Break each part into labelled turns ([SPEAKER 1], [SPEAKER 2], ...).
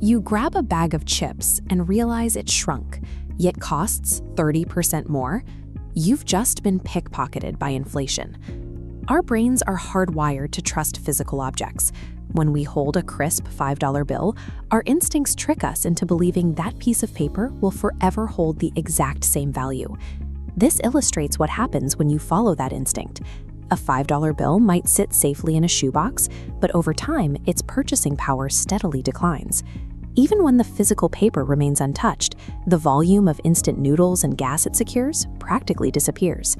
[SPEAKER 1] You grab a bag of chips and realize it shrunk, yet costs 30% more. You've just been pickpocketed by inflation. Our brains are hardwired to trust physical objects. When we hold a crisp $5 bill, our instincts trick us into believing that piece of paper will forever hold the exact same value. This illustrates what happens when you follow that instinct. A $5 bill might sit safely in a shoebox, but over time, its purchasing power steadily declines. Even when the physical paper remains untouched, the volume of instant noodles and gas it secures practically disappears.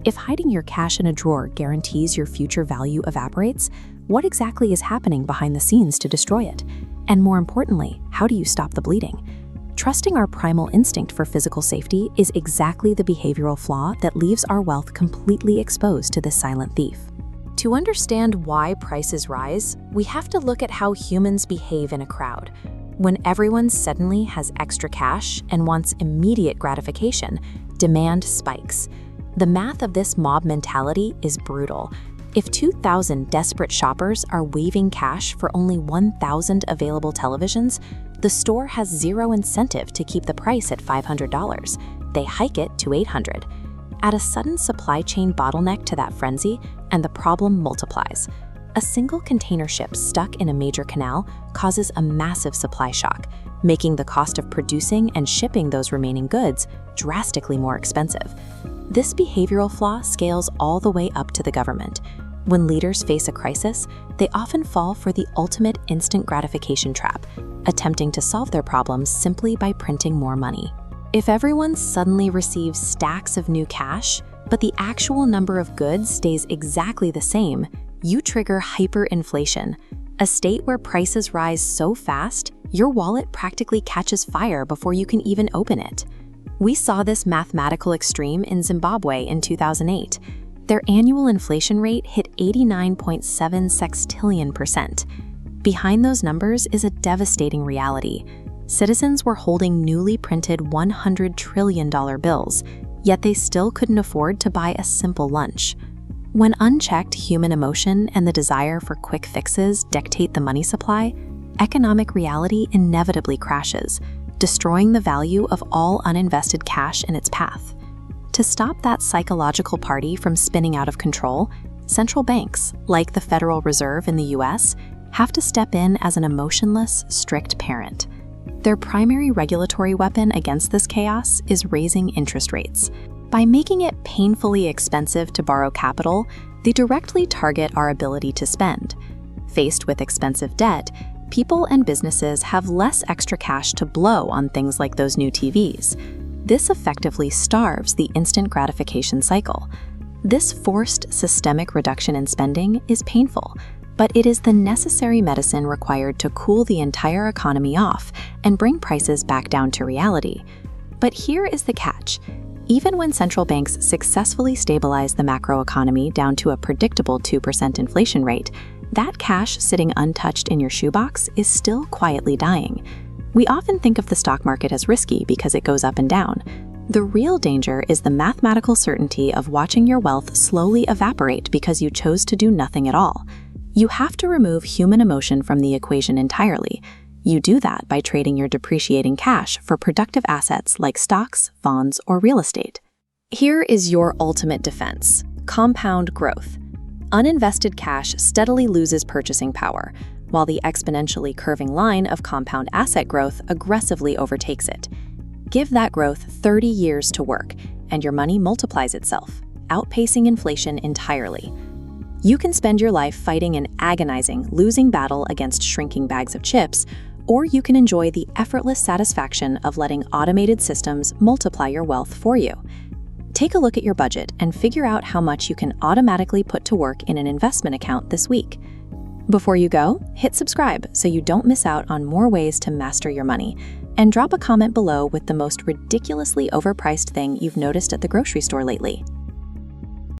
[SPEAKER 1] If hiding your cash in a drawer guarantees your future value evaporates, what exactly is happening behind the scenes to destroy it? And more importantly, how do you stop the bleeding? Trusting our primal instinct for physical safety is exactly the behavioral flaw that leaves our wealth completely exposed to this silent thief. To understand why prices rise, we have to look at how humans behave in a crowd. When everyone suddenly has extra cash and wants immediate gratification, demand spikes. The math of this mob mentality is brutal. If 2,000 desperate shoppers are waving cash for only 1,000 available televisions, the store has zero incentive to keep the price at $500. They hike it to $800. Add a sudden supply chain bottleneck to that frenzy, and the problem multiplies. A single container ship stuck in a major canal causes a massive supply shock, making the cost of producing and shipping those remaining goods drastically more expensive. This behavioral flaw scales all the way up to the government. When leaders face a crisis, they often fall for the ultimate instant gratification trap, attempting to solve their problems simply by printing more money. If everyone suddenly receives stacks of new cash, but the actual number of goods stays exactly the same, you trigger hyperinflation, a state where prices rise so fast, your wallet practically catches fire before you can even open it. We saw this mathematical extreme in Zimbabwe in 2008. Their annual inflation rate hit 89.7 sextillion%. Behind those numbers is a devastating reality. Citizens were holding newly printed $100 trillion bills, yet they still couldn't afford to buy a simple lunch. When unchecked human emotion and the desire for quick fixes dictate the money supply, economic reality inevitably crashes, destroying the value of all uninvested cash in its path. To stop that psychological party from spinning out of control, central banks, like the Federal Reserve in the US, have to step in as an emotionless, strict parent. Their primary regulatory weapon against this chaos is raising interest rates. By making it painfully expensive to borrow capital, they directly target our ability to spend. Faced with expensive debt, people and businesses have less extra cash to blow on things like those new TVs. This effectively starves the instant gratification cycle. This forced systemic reduction in spending is painful, but it is the necessary medicine required to cool the entire economy off and bring prices back down to reality. But here is the catch. Even when central banks successfully stabilize the macroeconomy down to a predictable 2% inflation rate, that cash sitting untouched in your shoebox is still quietly dying. We often think of the stock market as risky because it goes up and down. The real danger is the mathematical certainty of watching your wealth slowly evaporate because you chose to do nothing at all. You have to remove human emotion from the equation entirely. You do that by trading your depreciating cash for productive assets like stocks, bonds, or real estate. Here is your ultimate defense: compound growth. Uninvested cash steadily loses purchasing power, while the exponentially curving line of compound asset growth aggressively overtakes it. Give that growth 30 years to work, and your money multiplies itself, outpacing inflation entirely. You can spend your life fighting an agonizing, losing battle against shrinking bags of chips, or you can enjoy the effortless satisfaction of letting automated systems multiply your wealth for you. Take a look at your budget and figure out how much you can automatically put to work in an investment account this week. Before you go, hit subscribe so you don't miss out on more ways to master your money, and drop a comment below with the most ridiculously overpriced thing you've noticed at the grocery store lately.